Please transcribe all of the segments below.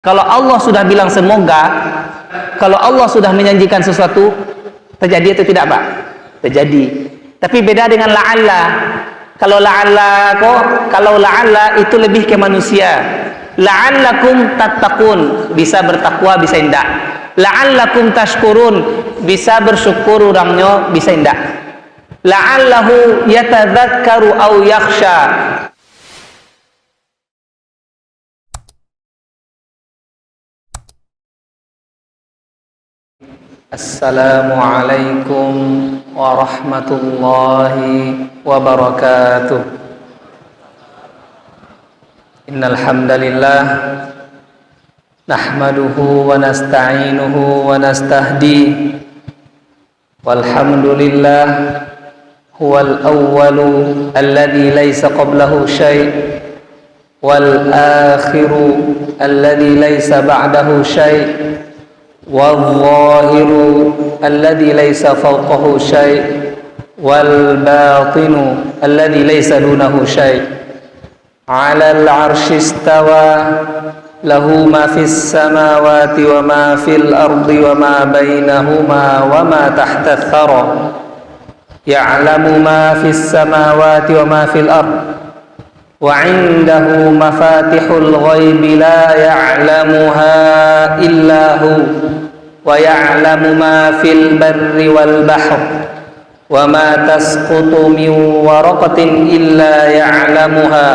Kalau Allah sudah bilang semoga, kalau Allah sudah menjanjikan sesuatu, terjadi atau tidak, Pak? Terjadi. Tapi beda dengan la'alla. Kalau la'alla itu lebih ke manusia. La'allakum tattaqun, bisa bertakwa, bisa indah. La'allakum tashkurun, bisa bersyukur orangnya, bisa indah. La'allahu yatadzakkaru aw yakhsha. Assalamualaikum warahmatullahi wabarakatuh. Innal hamdalillah nahmaduhu wa nasta'inuhu wa nastahdi. Walhamdulillah huwal awwalu alladhi laysa qablahu syai' wal akhiru alladhi laysa ba'dahu syai'. والظاهر الذي ليس فوقه شيء والباطن الذي ليس دونه شيء على العرش استوى له ما في السماوات وما في الأرض وما بينهما وما تحت الثرى يعلم ما في السماوات وما في الأرض وعنده مفاتح الغيب لا يعلمها إلا هو ويعلم ما في البر والبحر وما تسقط من ورقة إلا يعلمها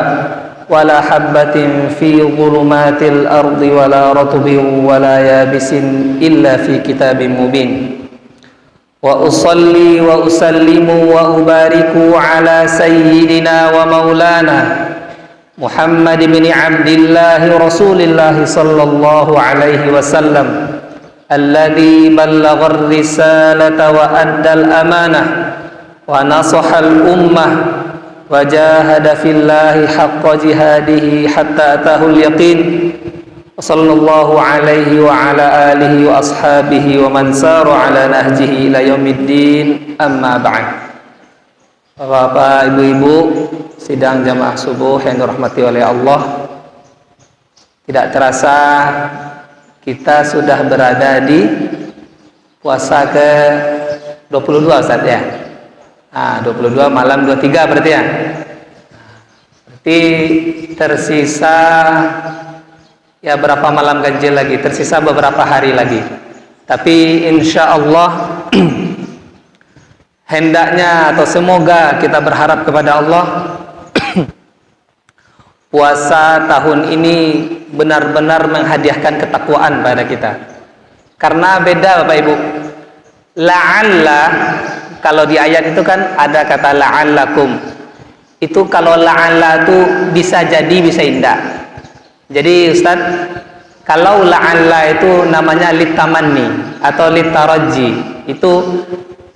ولا حبة في ظلمات الأرض ولا رطب ولا يابس إلا في كتاب مبين وأصلي وأسلم وأبارك على سيدنا ومولانا محمد بن عبد الله رسول الله صلى الله عليه وسلم الذي بلغ الرسالة وأدى الأمانة ونصح الأمة وجاهد في الله حق جهاده حتى أتاه اليقين وصلى الله عليه وعلى آله وأصحابه ومن سار على نهجه إلى يوم الدين أما بعد. Bapak, ibu-ibu, sidang jamaah subuh yang dirahmati oleh Allah, tidak terasa kita sudah berada di puasa ke 22, Ustaz ya. 22 malam 23 berarti ya. Berarti tersisa ya berapa malam ganjil lagi, tersisa beberapa hari lagi. Tapi insya Allah hendaknya atau semoga kita berharap kepada Allah puasa tahun ini benar-benar menghadiahkan ketakwaan pada kita. Karena beda Bapak Ibu. La'alla, kalau di ayat itu kan ada kata la'allakum. Itu kalau la'alla itu bisa jadi, bisa indah. Jadi Ustaz, kalau la'alla itu namanya litamanni atau litaraji. Itu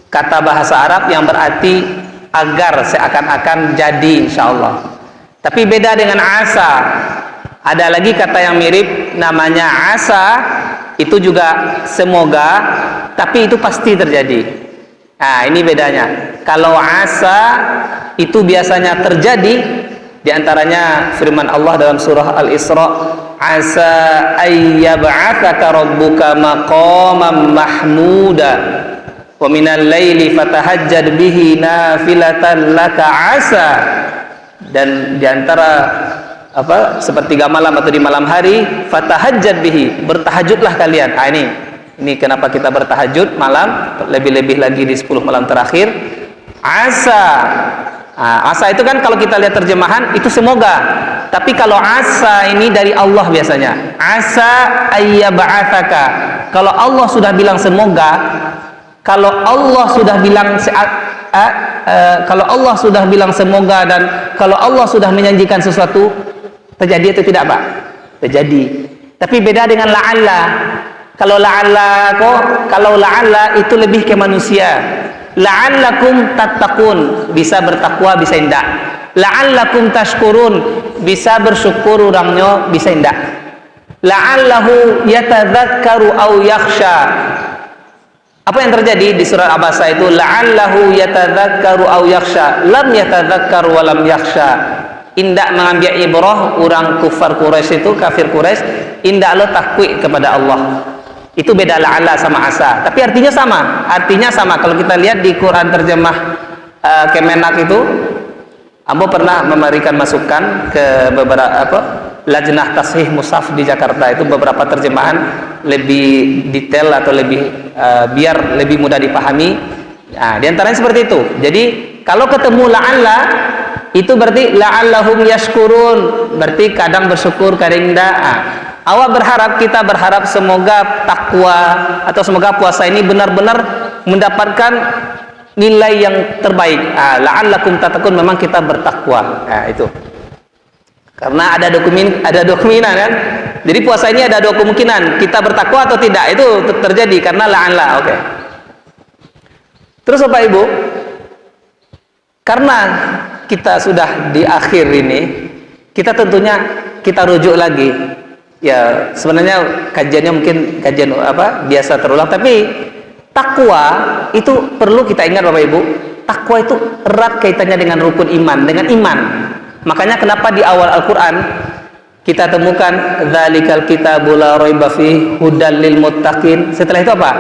kata bahasa Arab yang berarti agar, seakan-akan jadi insyaallah. Tapi beda dengan asa. Ada lagi kata yang mirip namanya asa, itu juga semoga, tapi itu pasti terjadi. Nah, ini bedanya. Kalau asa itu biasanya terjadi, diantaranya firman Allah dalam surah Al-Isra, asa ayyab'atsaka rabbuka maqaman mahmuda wa minal laili fatahajjad bihi nafilatan laka asa. Dan diantara sepertiga malam atau di malam hari, fatahajjad bihi, bertahajudlah kalian. Ini kenapa kita bertahajud malam, lebih-lebih lagi di 10 malam terakhir. Asa, asa itu kan kalau kita lihat terjemahan itu semoga. Tapi kalau asa ini dari Allah biasanya. Asa ayyab'atsaka. Kalau Allah sudah bilang semoga, kalau Allah sudah bilang kalau Allah sudah bilang semoga, dan kalau Allah sudah menjanjikan sesuatu, terjadi atau tidak, Pak? Terjadi. Tapi beda dengan la'alla. Kalau la'alla itu lebih ke manusia. La'allakum tattaqun, bisa bertakwa, bisa indah. La'allakum tashkurun, bisa bersyukur orangnya, bisa indah. La'allahu yatadzakkaru aw yakhsha. Apa yang terjadi di surat Abasa itu? La'allahu yatadzakkaru aw yakhsha. Lam yatadzakkar wa lam yakhsha. indak mengambil ibrah orang kufar Quraisy itu, kafir Quraisy, indak lo takwik kepada Allah. Itu beda la'alla sama asa, tapi artinya sama. Kalau kita lihat di Quran terjemah Kemenak itu, Ambo pernah memberikan masukan ke beberapa lajnah tasihih mushaf di Jakarta, itu beberapa terjemahan lebih detail atau lebih biar lebih mudah dipahami. Nah, di antaranya seperti itu. Jadi kalau ketemu la'alla itu berarti la'allahum yashkurun, berarti kadang bersyukur, kadang tidak. Kita berharap semoga takwa atau semoga puasa ini benar-benar mendapatkan nilai yang terbaik. La'allakum tattaqun, memang kita bertakwa. Itu. Karena ada dominan kan. Jadi puasa ini ada dua kemungkinan, kita bertakwa atau tidak. Itu terjadi karena la'alla. Oke. Terus Bapak Ibu, karena kita sudah di akhir ini, kita tentunya kita rujuk lagi. Ya, sebenarnya kajiannya mungkin kajian biasa terulang, tapi takwa itu perlu kita ingat Bapak Ibu. Takwa itu erat kaitannya dengan rukun iman, dengan iman. Makanya kenapa di awal Al-Qur'an kita temukan dzalikal kitabul la raiba fihi hudal lil muttaqin. Setelah itu apa?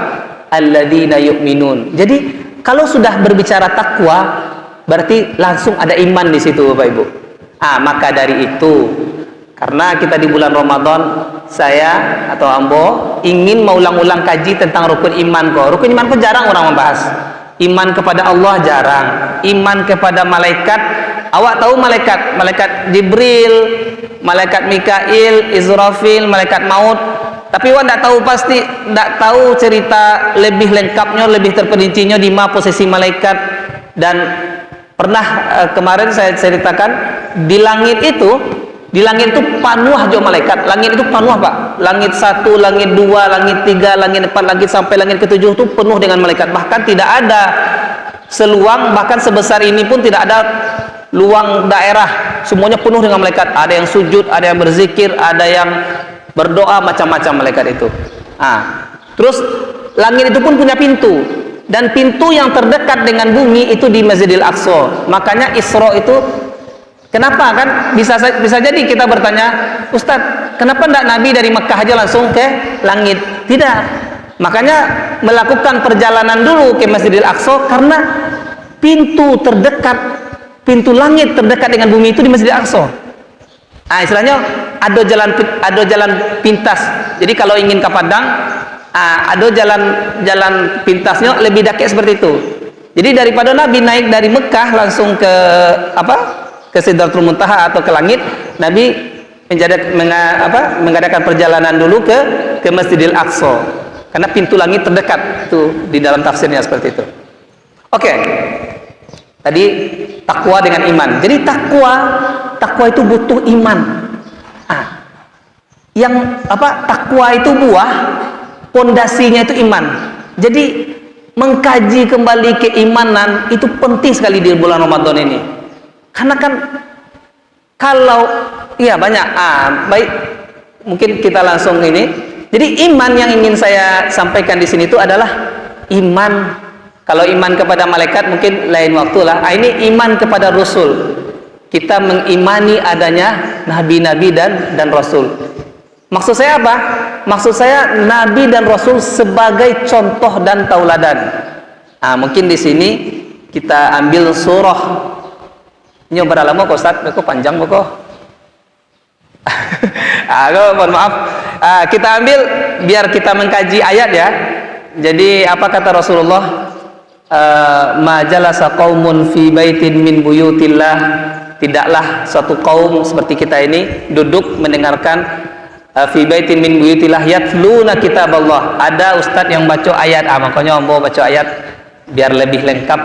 Alladzina yu'minun. Jadi kalau sudah berbicara takwa berarti langsung ada iman di situ Bapak Ibu. Maka dari itu, karena kita di bulan Ramadan, saya atau Ambo ingin mengulang-ulang kaji tentang rukun iman kok. Rukun iman kok jarang orang membahas. Iman kepada Allah jarang. Iman kepada malaikat, awak tahu malaikat Jibril, malaikat Mikail, Israfil, malaikat maut. Tapi awak tidak tahu, pasti tidak tahu cerita lebih lengkapnya, lebih terperincinya di mana posisi malaikat. Dan pernah kemarin saya ceritakan di langit itu penuh aja malaikat. Langit itu penuh Pak. Langit 1, langit 2, langit 3, langit 4, langit sampai langit ke-7 itu penuh dengan malaikat. Bahkan tidak ada seluang, bahkan sebesar ini pun tidak ada luang daerah. Semuanya penuh dengan malaikat. Ada yang sujud, ada yang berzikir, ada yang berdoa, macam-macam malaikat itu. Terus langit itu pun punya pintu. Dan pintu yang terdekat dengan bumi itu di Masjidil Aqsa. Makanya Isra itu, kenapa kan bisa jadi kita bertanya, Ustadz, kenapa tidak Nabi dari Mekah aja langsung ke langit? Tidak. Makanya melakukan perjalanan dulu ke Masjidil Aqsa karena pintu terdekat, pintu langit terdekat dengan bumi itu di Masjidil Aqsa. Istilahnya ada jalan pintas. Jadi kalau ingin ke Padang, ada jalan pintasnya lebih dekat seperti itu. Jadi daripada Nabi naik dari Mekah langsung ke ke Sidratul Muntaha atau ke langit, Nabi mengadakan perjalanan dulu ke Masjidil Aqsa karena pintu langit terdekat itu di dalam tafsirnya seperti itu. Oke. Tadi takwa dengan iman. Jadi takwa itu butuh iman. Takwa itu buah, pondasinya itu iman. Jadi mengkaji kembali keimanan itu penting sekali di bulan Ramadan ini. Karena kan kalau banyak baik, mungkin kita langsung ini. Jadi iman yang ingin saya sampaikan di sini itu adalah iman. Kalau iman kepada malaikat mungkin lain waktu lah. Ini iman kepada Rasul. Kita mengimani adanya nabi-nabi dan Rasul. Maksud saya apa? Maksud saya nabi dan Rasul sebagai contoh dan tauladan. Mungkin di sini kita ambil surah. Ini berapa lama kok Ustaz? Kok panjang kok? Mohon maaf. Kita ambil biar kita mengkaji ayat ya. Jadi apa kata Rasulullah? Ma jalasa qaumun fi baitin min buyutillah, tidaklah suatu kaum seperti kita ini duduk mendengarkan fi baitin min buyutillah yatluna kitaballah. Ada ustaz yang baca ayat, makanya mau baca ayat biar lebih lengkap.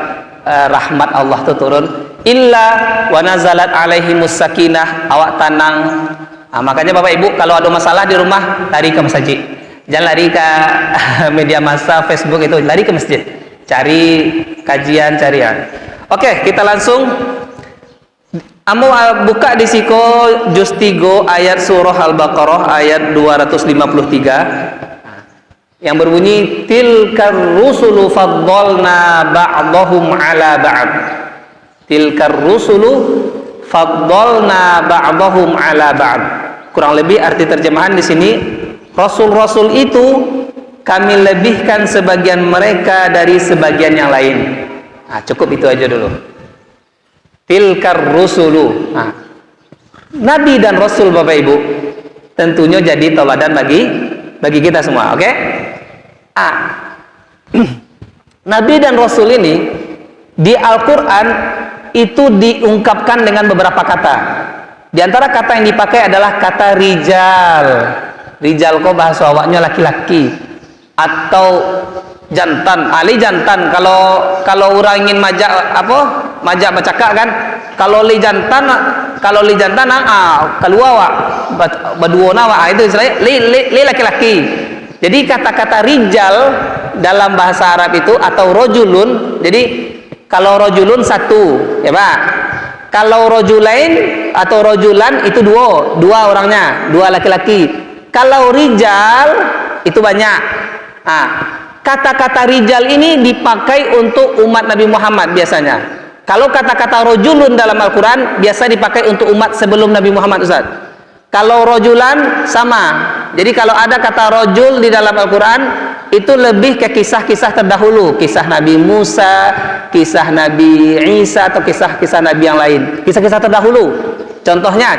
Rahmat Allah itu turun. Illa wa nazalat alaihimus sakinah, awak tenang. Makanya Bapak Ibu kalau ada masalah di rumah lari ke masjid, jangan lari ke media massa Facebook, itu lari ke masjid, cari kajian, carian. Oke, kita langsung buka di siko juz 3 ayat surah Al-Baqarah ayat 253 yang berbunyi tilkar rusulu faddalna ba'dahum ala ba'd. Tilkar rusulu faddalna ba'dahum ala ba'd. Kurang lebih arti terjemahan di sini, rasul-rasul itu kami lebihkan sebagian mereka dari sebagian yang lain. Nah, cukup itu aja dulu. Tilkar rusulu. Nah, nabi dan rasul Bapak Ibu tentunya jadi tauladan bagi kita semua, oke? Nabi dan rasul ini di Al-Qur'an itu diungkapkan dengan beberapa kata. Di antara kata yang dipakai adalah kata rijal. Rijal kok bahasa awaknya laki-laki atau jantan. Ali jantan kalau orang ingin majak bercakap kan. Kalau li jantan keluar awak berdua awak itu istilahnya li laki-laki. Jadi kata-kata rijal dalam bahasa Arab itu atau rojulun. Jadi kalau rojulun satu, ya Pak. Kalau rojulain atau rojulan itu dua orangnya, dua laki-laki. Kalau rijal itu banyak. Nah, kata-kata rijal ini dipakai untuk umat Nabi Muhammad biasanya. Kalau kata-kata rojulun dalam Al-Quran biasa dipakai untuk umat sebelum Nabi Muhammad, Ustaz. Kalau rojulan sama. Jadi kalau ada kata rojul di dalam Al-Quran itu lebih ke kisah-kisah terdahulu, kisah Nabi Musa, kisah Nabi Isa atau kisah-kisah Nabi yang lain, kisah-kisah terdahulu. Contoh ya.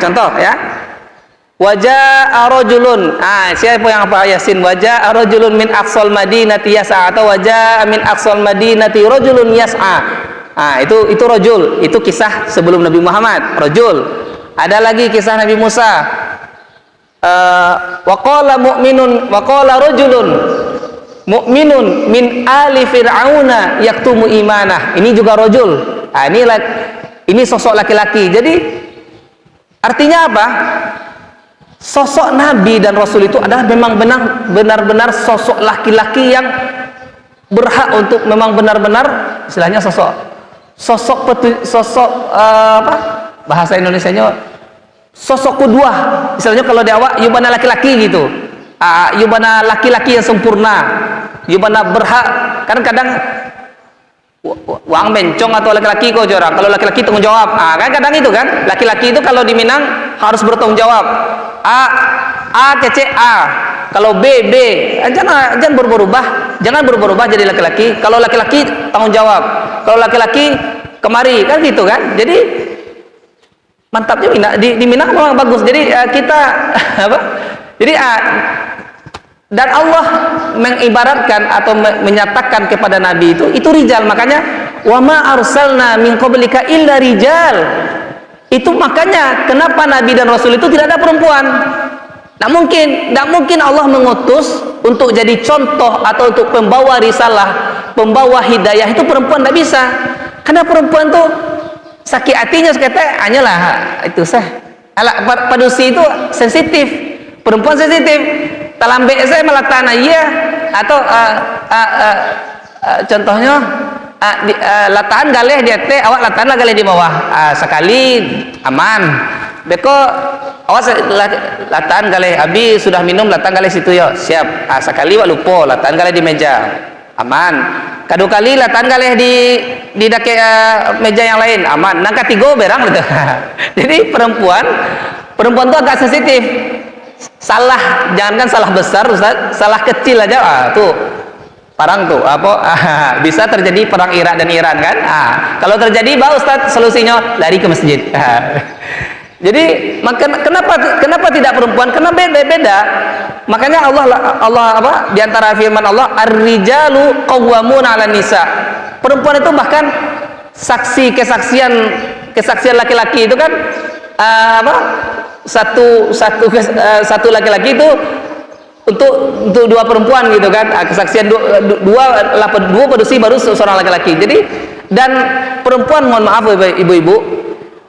Wajah rojulun. Siapa yang apa Yasin? Wajah rojulun min aqsal madinati yas'a atau wajah min aqsal madinati rojulun yas'a. Itu rojul, itu kisah sebelum Nabi Muhammad, rojul. Ada lagi kisah Nabi Musa. Waqala rojulun mu'minun min ali fir'auna yaktumu imanah. Ini juga rojul. Ini sosok laki-laki. Jadi artinya apa? Sosok Nabi dan Rasul itu adalah memang benar-benar sosok laki-laki yang berhak untuk memang benar-benar istilahnya bahasa Indonesianya sosok kuduah. Istilahnya kalau di awak yubana laki-laki gitu. Yubana laki-laki yang sempurna, yubana berhak. Kadang-kadang wang bencong atau laki-laki kok jorang. Kalau laki-laki tanggung jawab, kan kadang itu kan laki-laki itu kalau di Minang harus bertanggung jawab. A kece A, kalau B. Jangan berubah jadi laki-laki. Kalau laki-laki tanggung jawab, kalau laki-laki kemari kan gitu kan. Jadi mantapnya di Minang memang bagus. Jadi kita Jadi dan Allah mengibaratkan atau menyatakan kepada Nabi itu rijal. Makanya wa ma arsalna min qablika illa rijal. Itu makanya kenapa Nabi dan Rasul itu tidak ada perempuan. Tidak mungkin Allah mengutus untuk jadi contoh atau untuk pembawa risalah, pembawa hidayah itu perempuan, tidak bisa. Karena perempuan tuh sakit hatinya sekata hanyalah itu padusi itu sensitif. Perempuan sensitif. Talambe saya melatana atau contohnya latahan galeh di atas, awak latahan lah galeh di bawah. Sekali aman. Beko awas latahan galeh abi sudah minum latahan galeh situ yo siap. Sekali wak lupa latahan galeh di meja aman. Kadu kali latahan galeh di dake meja yang lain aman. Nang ketigo berang gitu. Jadi perempuan tuh agak sensitif. Salah, jangankan salah besar Ustaz, salah kecil aja tuh perang tuh bisa terjadi perang Irak dan Iran kan. Kalau terjadi Ustaz solusinya lari ke masjid. Jadi kenapa tidak perempuan? Karena beda. Makanya Allah di antara firman Allah ar-rijalu qawwamuna 'alan nisa. Perempuan itu bahkan kesaksian laki-laki itu kan satu laki-laki itu untuk dua perempuan gitu kan. Kesaksian dua padusi baru seorang laki-laki. Jadi dan perempuan, mohon maaf ibu-ibu,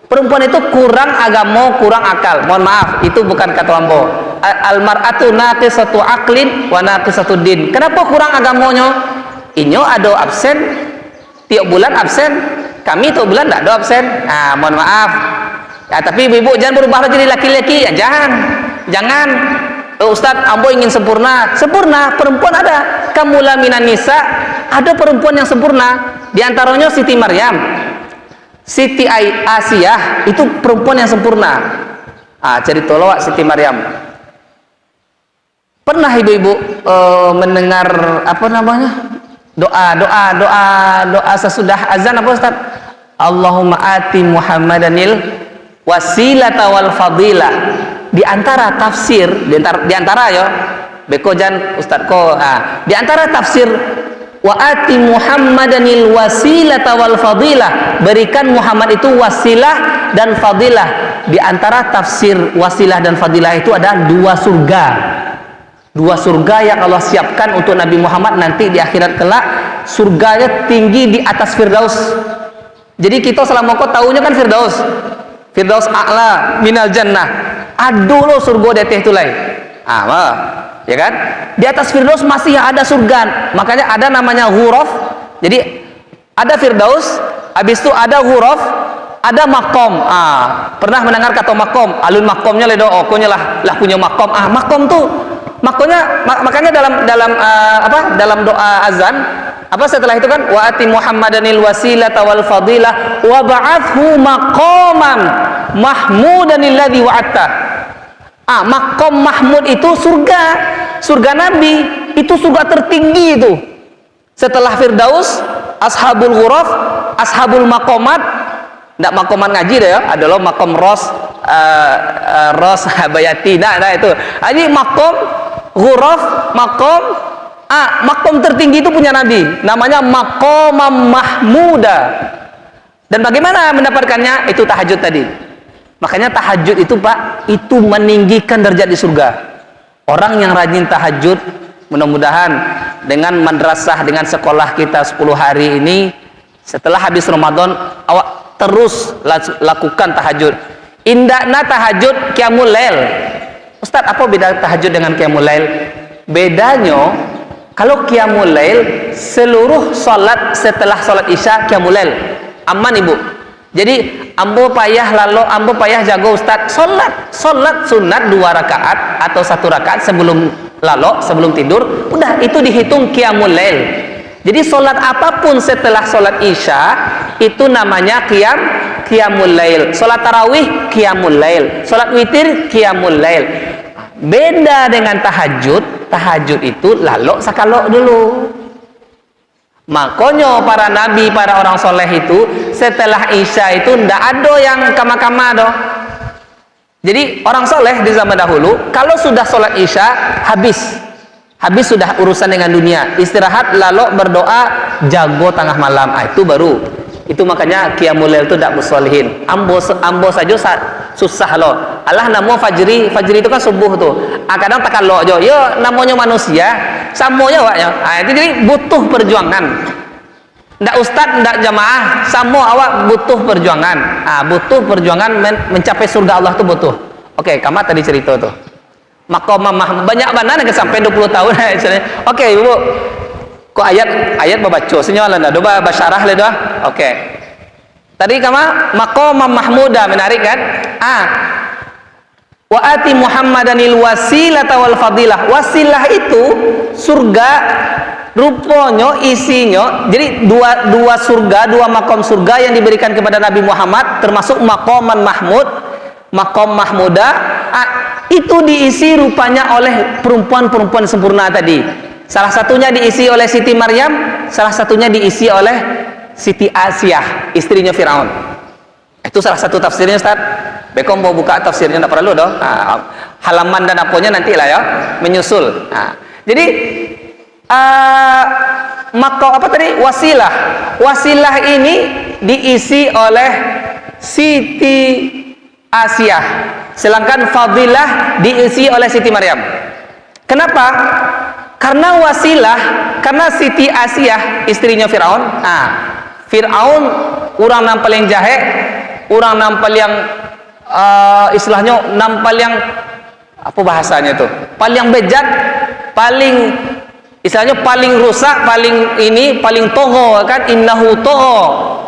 perempuan itu kurang agama, kurang akal. Mohon maaf, itu bukan kata lambo. Al-mar'atu naqisatu aqlin wa naqisatu din. Kenapa kurang agamanya? Inyo ada absen tiap bulan absen, kami tiap bulan tidak ada absen. Mohon maaf. Tapi ibu-ibu jangan berubah jadi laki-laki. Jangan. Ustadz, ambo ingin sempurna. Perempuan ada. Kamula minan nisa, ada perempuan yang sempurna. Di antaranya Siti Maryam. Siti Asiyah itu perempuan yang sempurna. Cerita lawak Siti Maryam. Pernah ibu-ibu mendengar apa namanya? Doa sesudah azan apa Ustaz? Allahumma ati Muhammadanil wasilata wal fadilah. Di antara tafsir, di antara ya, beko jan Ustaz ko. Di antara tafsir wa ati Muhammadanil wasilata wal fadilah, berikan Muhammad itu wasilah dan fadilah. Di antara tafsir wasilah dan fadilah itu ada dua surga. Dua surga yang Allah siapkan untuk Nabi Muhammad nanti di akhirat kelak. Surganya tinggi di atas Firdaus. Jadi kita selama kau tahunya kan Firdaus. Firdaus a'la minal jannah. Aduh lo surga deteh itu lain. Ya kan? Di atas Firdaus masih ada surga. Makanya ada namanya ghuraf. Jadi ada Firdaus, habis itu ada ghuraf, ada makom. Pernah mendengar kata makom? Alun makomnya ledo okonya lah punya makom. Makom tuh makanya dalam doa azan setelah itu kan wa ati Muhammadanil wasilata wal fadilah wa ba'athu maqaman mahmudanil ladzi wa'atta. Maqam mahmud itu surga Nabi, itu surga tertinggi itu. Setelah Firdaus, ashabul ghuraf, ashabul maqamat. Ndak maqaman ngaji deh ya, adalah maqam ros habayati. Nah itu. Jadi maqam ghuraf, maqam tertinggi itu punya Nabi, namanya maqamam mahmuda. Dan bagaimana mendapatkannya? Itu tahajud tadi. Makanya tahajud itu Pak, itu meninggikan derajat di surga. Orang yang rajin tahajud, mudah-mudahan dengan madrasah, dengan sekolah kita 10 hari ini, setelah habis Ramadan awak terus lakukan tahajud. Indahna tahajud qiyamul lail. Ustaz, apa beda tahajud dengan qiyamul lail? Bedanya, kalau qiyamul lail seluruh salat setelah salat isya qiyamul lail. Aman ibu. Jadi ambo payah jago Ustaz salat sunat 2 rakaat atau 1 rakaat sebelum tidur, udah itu dihitung qiyamul lail. Jadi salat apapun setelah salat isya itu namanya qiyamul lail. Salat tarawih qiyamul lail, salat witir qiyamul lail. Beda dengan tahajud itu lalok sakalok dulu. Makanya para nabi, para orang soleh itu setelah isya itu ndak ada yang kama-kama doh. Jadi orang soleh di zaman dahulu kalau sudah sholat isya habis sudah urusan dengan dunia, istirahat lalu berdoa jago tengah malam. Itu baru. Itu makanya qiyamul lail itu ndak musolihin. Ambo saja susah loh. Allah namo fajri itu kan subuh tuh. Kadang tak kalau jo, yo namanya manusia, samonya wak ya. Itu jadi butuh perjuangan. Ndak ustad, ndak jamaah, samo awak butuh perjuangan. Butuh perjuangan mencapai surga Allah tuh butuh. Oke, kamu tadi cerita tuh. Maqam banyak mana yang sampai 20 tahun. Oke, Ibu. Kok ayat babaco senyalan dah doba basyarah le dah. Oke. Tadi kamu maqam mahmuda menarik kan? Wa ati Muhammadanil wasilata wal fadilah. Wasilah itu surga, rupanya isinya jadi dua surga, 2 maqam surga yang diberikan kepada Nabi Muhammad, termasuk maqaman mahmud, maqam mahmuda. Itu diisi rupanya oleh perempuan-perempuan sempurna tadi. Salah satunya diisi oleh Siti Maryam, salah satunya diisi oleh Siti Asiyah, istrinya Firaun. Itu salah satu tafsirnya Ustaz. Bekom mau buka tafsirnya enggak perlu dong. Halaman dan apanya nanti lah ya, menyusul. Jadi maka apa tadi? Wasilah. Wasilah ini diisi oleh Siti Asiyah. Sedangkan fadilah diisi oleh Siti Maryam. Kenapa? Karena wasilah, karena Siti Asiyah istrinya Firaun. Firaun orang nampal yang jahe, orang nampal yang istilahnya nampal yang apa bahasanya itu? Paling bejat, paling istilahnya paling rusak, paling toho kan, innahu toho,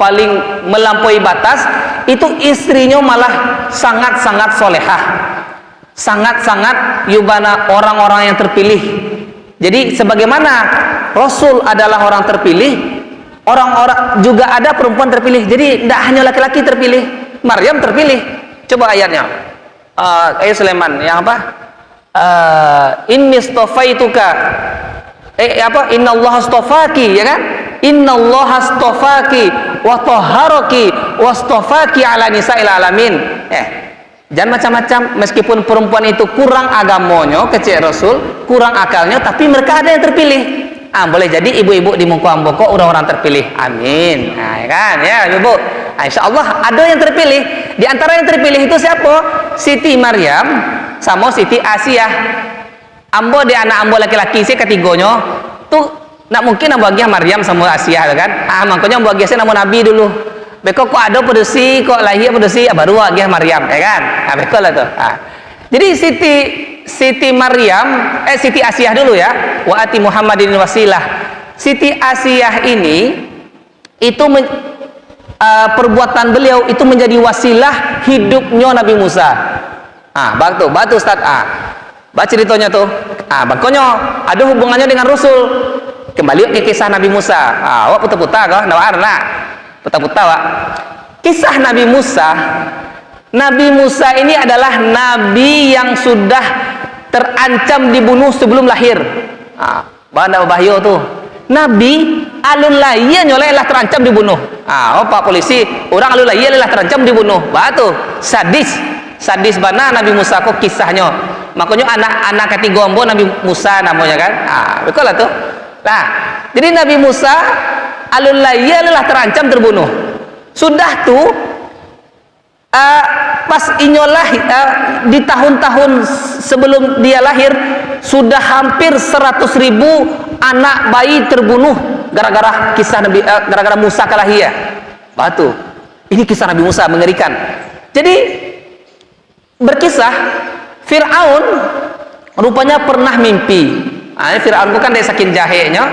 paling melampaui batas. Itu istrinya malah sangat-sangat solehah, sangat-sangat yubana orang-orang yang terpilih. Jadi sebagaimana Rasul adalah orang terpilih, orang-orang juga ada perempuan terpilih. Jadi tidak hanya laki-laki terpilih. Maryam terpilih. Coba ayatnya. Ayat Sulaiman yang apa? Inni stofaituka. Innallaha stofaki, ya kan? Innallaha stofaki wa tahharaki wa stofaki ala nisa'il alamin. Jangan macam-macam, meskipun perempuan itu kurang agamanya, kecil Rasul, kurang akalnya, tapi mereka ada yang terpilih. Boleh jadi ibu-ibu di muka amboko orang-orang terpilih. Amin. Ya kan? Ya, ibu. Insyaallah ada yang terpilih. Di antara yang terpilih itu siapa? Siti Maryam sama Siti Asiyah. Ambo di anak ambo laki-laki sih ketiganya tuh nak mungkin ambo bagian Maryam sama Asiyah kan. Makanya ambo bagian nama Nabi dulu. Beko kok ada pedusi, kok lahir pedusi, baru bagian Maryam, ya kan? Beko lah tuh. Jadi Siti Maryam, Siti Asiyah dulu ya. Wa ati Muhammadin wasilah. Siti Asiyah ini itu perbuatan beliau itu menjadi wasilah hidupnya Nabi Musa. Batu Ustaz. Baca ceritanya tuh. Makanya ada hubungannya dengan Rasul. Kembali ke kisah Nabi Musa. Awak putar-putar kah? Putar-putar, Wak. Kisah Nabi Musa. Nabi Musa ini adalah nabi yang sudah terancam dibunuh sebelum lahir. Banda bahaya tuh. Nabi alun layya nyolelah terancam dibunuh. Pak polisi, orang alun layya lah terancam dibunuh. Batu sadis bana Nabi Musa kok kisahnya. Makanya anak ketiga ambo Nabi Musa namanya kan. Betul lah tuh. Nah, jadi Nabi Musa alun layya lah terancam terbunuh. Sudah tuh pas inyolah di tahun-tahun sebelum dia lahir sudah hampir 100.000 anak bayi terbunuh gara-gara kisah Nabi, gara-gara Musa kalahia. Batu. Ini kisah Nabi Musa mengerikan. Jadi berkisah Fir'aun rupanya pernah mimpi. Fir'aun bukan dari saking jahenya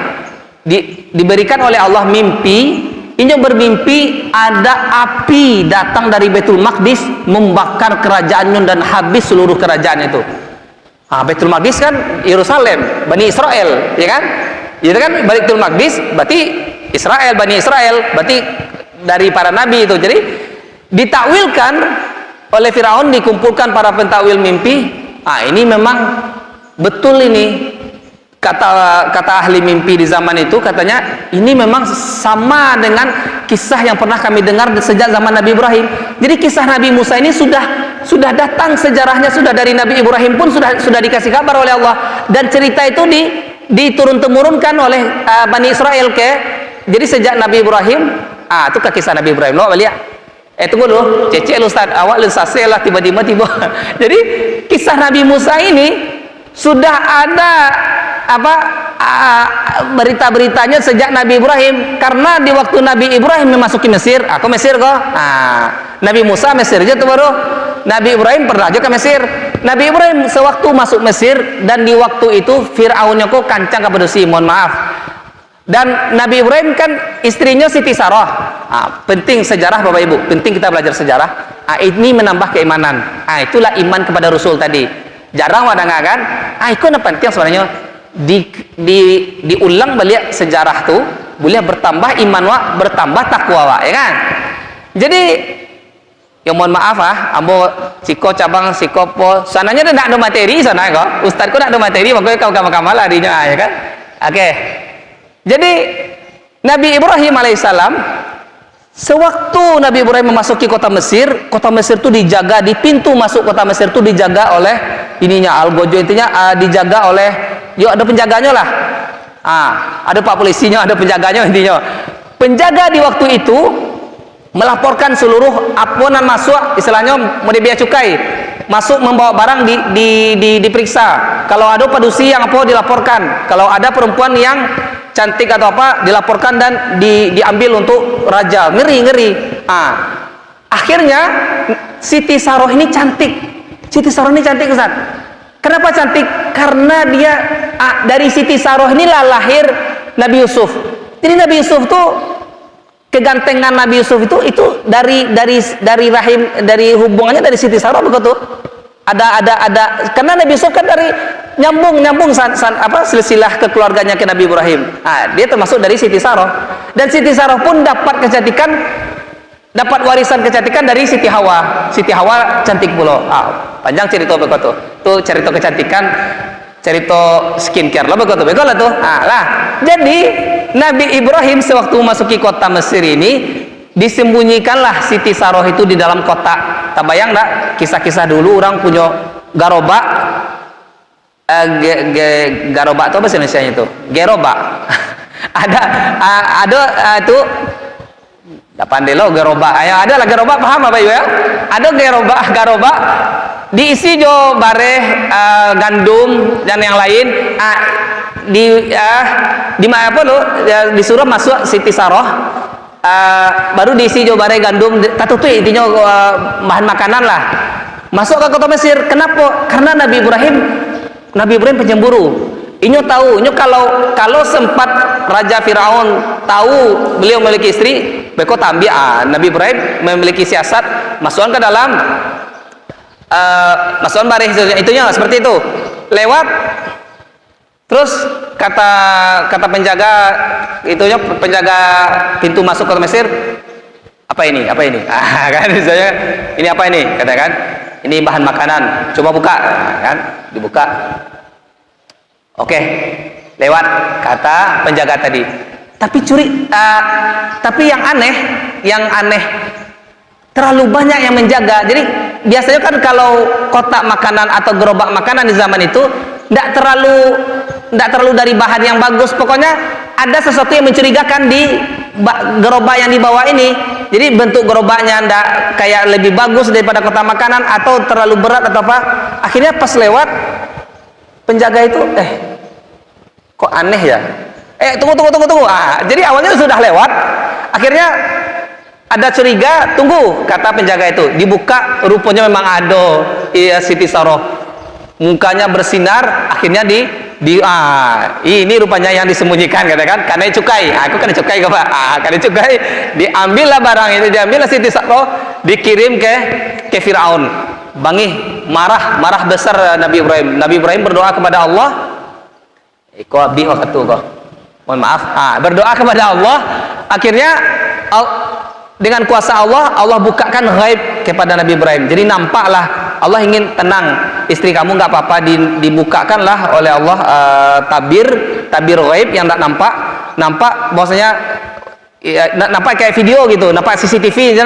diberikan oleh Allah mimpi. Ini bermimpi ada api datang dari Baitul Maqdis membakar kerajaannya dan habis seluruh kerajaan itu. Baitul Maqdis kan Yerusalem, Bani Israel, ya kan? Itu kan Baitul Maqdis berarti Israel, Bani Israel, berarti dari para nabi itu. Jadi ditakwilkan oleh Firaun, dikumpulkan para pentakwil mimpi. Ini memang betul ini. Kata ahli mimpi di zaman itu, katanya ini memang sama dengan kisah yang pernah kami dengar sejak zaman Nabi Ibrahim. Jadi kisah Nabi Musa ini sudah datang sejarahnya, sudah dari Nabi Ibrahim pun sudah dikasih kabar oleh Allah, dan cerita itu diturun-temurunkan oleh Bani Israel jadi sejak Nabi Ibrahim. Itu kisah Nabi Ibrahim. Lo lihat. Tunggu dulu, cecek lu Ustaz, awak lu sase lah tiba-tiba. Jadi kisah Nabi Musa ini sudah ada berita-beritanya sejak Nabi Ibrahim, karena di waktu Nabi Ibrahim memasuki Mesir. Aku Mesir kok. Nabi Musa Mesir aja tuh baru. Nabi Ibrahim pernah aja ke Mesir. Nabi Ibrahim sewaktu masuk Mesir, dan di waktu itu Fir'aunnya kok kancang kepedusi, mohon maaf. Dan Nabi Ibrahim kan istrinya Siti Sarah. Penting sejarah Bapak Ibu, penting kita belajar sejarah. Ini menambah keimanan. Itulah iman kepada Rasul tadi. Jarang ada nggak kan? Itu penting sebenarnya. Diulang balik sejarah tuh, boleh bertambah iman wa, bertambah takwa wa, ya kan? Jadi ya mohon maaf ambo siko cabang sikopo sananya tidak ada materi sana kok. Ustadku tidak ada materi, makanya kau kamal larinya, ya kan? Oke. Jadi Nabi Ibrahim alaihissalam sewaktu Nabi Ibrahim memasuki kota Mesir itu dijaga, di pintu masuk kota Mesir itu dijaga oleh algojo, intinya dijaga oleh ada penjaganya lah. Ada pak polisinya, ada penjaganya intinya. Penjaga di waktu itu melaporkan seluruh aponan masuk, istilahnya mau bea cukai, masuk membawa barang diperiksa. Kalau ada padusi yang dilaporkan. Kalau ada perempuan yang cantik atau apa dilaporkan dan diambil untuk raja. Ngeri. Akhirnya Siti Sarah ini cantik. Ustaz. Kenapa cantik? Karena dia dari Siti Sarah inilah lahir Nabi Yusuf. Jadi Nabi Yusuf tuh, kegantengan Nabi Yusuf itu dari rahim, dari hubungannya dari Siti Sarah begitu. Ada karena Nabi Yusuf kan dari nyambung silsilah kekeluarganya ke Nabi Ibrahim. Dia termasuk dari Siti Saroh, dan Siti Saroh pun dapat warisan kecantikan dari Siti Hawa. Siti Hawa cantik pula. Panjang cerita begitu. Tuh cerita kecantikan, cerita skincare lah begitu tuh. Jadi Nabi Ibrahim sewaktu memasuki kota Mesir ini, disembunyikanlah Siti Saroh itu di dalam kota. Tak bayang tak kisah-kisah dulu orang punya garobak, garobak itu apa sih Indonesia itu? Gerobak. ada itu tak pandai lo gerobak. Ada lah gerobak, paham apa ya? Ada gerobak diisi jo bareh gandum dan yang lain. Di mana apa lo disuruh masuk Siti Saroh. Baru diisi jauh bare gandum tatutui intinya bahan makanan lah, masuk ke kota Mesir. Kenapa? Karena Nabi Ibrahim penyemburu. Inyo tahu, kalau sempat Raja Firaun tahu beliau memiliki istri, beko tambi Nabi Ibrahim memiliki siasat masukkan ke dalam masukkan bare itunya seperti itu lewat. Terus kata penjaga itunya, penjaga pintu masuk ke Mesir, apa ini kan misalnya ini apa ini, katakan ini bahan makanan, coba buka, kan dibuka. Oke, lewat kata penjaga tadi. Tapi yang aneh terlalu banyak yang menjaga. Jadi biasanya kan kalau kotak makanan atau gerobak makanan di zaman itu tidak terlalu dari bahan yang bagus, pokoknya ada sesuatu yang mencurigakan di gerobak yang dibawa ini. Jadi bentuk gerobaknya ndak kayak lebih bagus daripada kotak makanan, atau terlalu berat atau apa. Akhirnya pas lewat, penjaga itu kok aneh ya, tunggu. Jadi awalnya sudah lewat, akhirnya ada curiga, tunggu, kata penjaga itu. Dibuka, rupanya memang ada Siti Saroh, mukanya bersinar. Akhirnya ini rupanya yang disembunyikan, katakan karena cukai. Aku kena cukai ke Pak. Karena cukai, diambillah barang itu, diambillah Siti Saroh, dikirim ke Firaun. Bangih, marah besar Nabi Ibrahim. Nabi Ibrahim berdoa kepada Allah. Mohon maaf. Berdoa kepada Allah. Akhirnya dengan kuasa Allah bukakan ghaib kepada Nabi Ibrahim. Jadi nampaklah Allah ingin tenang, istri kamu nggak apa-apa, dibukakanlah oleh Allah tabir ghaib yang tak nampak bahwasanya nampak kayak video gitu, nampak CCTV,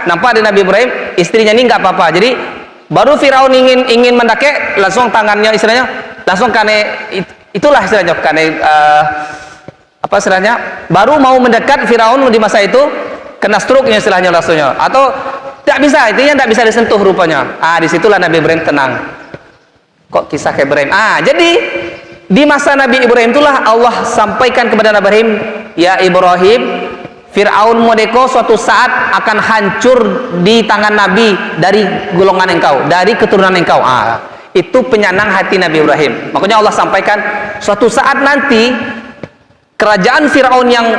nampak di Nabi Ibrahim istrinya ini nggak apa-apa. Jadi baru Firaun ingin mendake, langsung tangannya istilahnya langsung itulah istilahnya baru mau mendekat Firaun di masa itu, kena stroke istilahnya langsungnya, atau tidak bisa, intinya tidak bisa disentuh rupanya. Disitulah Nabi Ibrahim tenang. Kok kisah ke Ibrahim? Jadi di masa Nabi Ibrahim itulah Allah sampaikan kepada Nabi Ibrahim, ya Ibrahim, Fir'aun modeko suatu saat akan hancur di tangan Nabi dari golongan engkau, dari keturunan engkau. Itu penyenang hati Nabi Ibrahim. Makanya Allah sampaikan suatu saat nanti kerajaan Fir'aun yang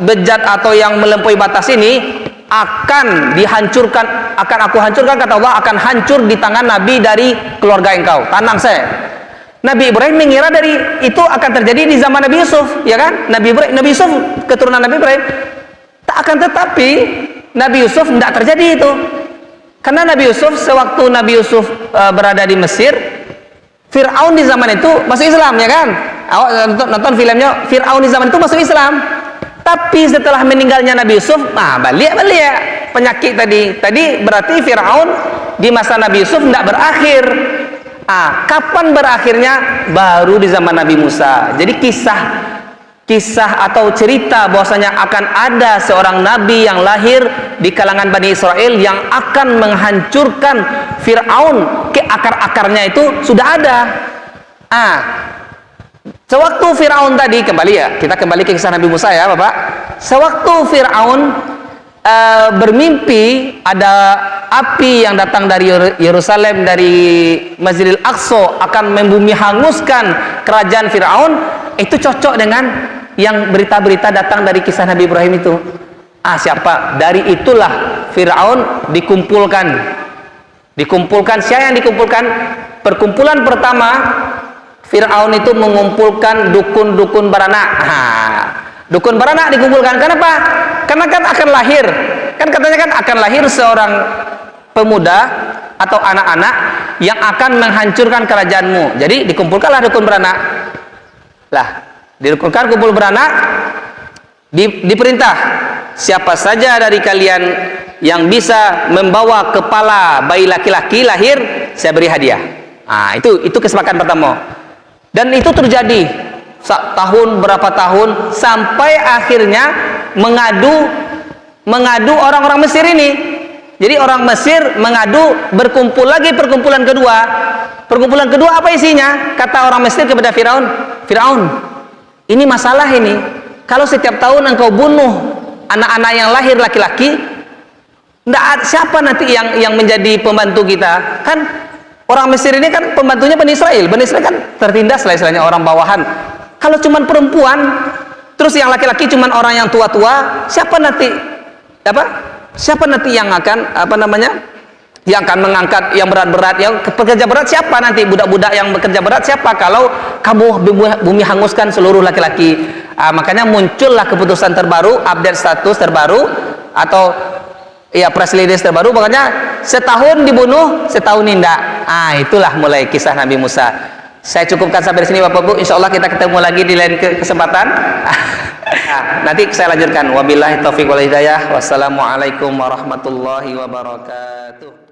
bejat atau yang melampaui batas ini akan dihancurkan, akan aku hancurkan, kata Allah, akan hancur di tangan Nabi dari keluarga engkau. Tenang saya. Nabi Ibrahim mengira dari itu akan terjadi di zaman Nabi Yusuf, ya kan? Nabi Yusuf keturunan Nabi Ibrahim. Tetapi Nabi Yusuf tidak terjadi itu. Karena Nabi Yusuf, sewaktu Nabi Yusuf berada di Mesir, Fir'aun di zaman itu masuk Islam, ya kan? Nonton filmnya, Fir'aun di zaman itu masuk Islam. Tapi setelah meninggalnya Nabi Yusuf, balik penyakit tadi berarti Fir'aun di masa Nabi Yusuf tidak berakhir. Kapan berakhirnya? Baru di zaman Nabi Musa. Jadi kisah atau cerita bahwasanya akan ada seorang nabi yang lahir di kalangan Bani Israel yang akan menghancurkan Fir'aun ke akar-akarnya itu sudah ada. Sewaktu Fir'aun tadi, kita kembali ke kisah Nabi Musa ya Bapak. Sewaktu Fir'aun bermimpi ada api yang datang dari Yerusalem, dari Masjidil Aqsa, akan membumi hanguskan kerajaan Fir'aun, itu cocok dengan yang berita-berita datang dari kisah Nabi Ibrahim itu. Siapa? Dari itulah Fir'aun dikumpulkan Dikumpulkan, siapa yang dikumpulkan? Perkumpulan pertama, Fir'aun itu mengumpulkan dukun-dukun beranak. Dukun beranak dikumpulkan. Kenapa? Karena kan akan lahir. Kan katanya kan akan lahir seorang pemuda atau anak-anak yang akan menghancurkan kerajaanmu. Jadi dikumpulkanlah dukun beranak. Lah, dikumpulkan kumpul beranak, diperintah, siapa saja dari kalian yang bisa membawa kepala bayi laki-laki lahir, saya beri hadiah. Itu kesepakatan pertama. Dan itu terjadi tahun berapa tahun sampai akhirnya mengadu orang-orang Mesir ini. Jadi orang Mesir mengadu, berkumpul lagi perkumpulan kedua. Perkumpulan kedua apa isinya? Kata orang Mesir kepada Firaun, Firaun, ini masalah ini. Kalau setiap tahun engkau bunuh anak-anak yang lahir laki-laki, siapa nanti yang menjadi pembantu kita? Kan orang Mesir ini kan pembantunya Bani Israel. Bani Israel kan tertindas lah istilahnya, orang bawahan. Kalau cuman perempuan, terus yang laki-laki cuman orang yang tua-tua, siapa nanti siapa nanti yang akan yang akan mengangkat yang berat-berat, yang pekerja berat siapa nanti? Budak-budak yang bekerja berat siapa kalau kamu bumi hanguskan seluruh laki-laki? Makanya muncullah keputusan terbaru, update status terbaru, atau ya press release terbaru, makanya setahun dibunuh, setahun nindak. Itulah mulai kisah Nabi Musa. Saya cukupkan sampai di sini Bapak Ibu. Insya Allah kita ketemu lagi di lain kesempatan. Nanti saya lanjutkan. Wabillahi taufiq wal hidayah. Wassalamualaikum warahmatullahi wabarakatuh.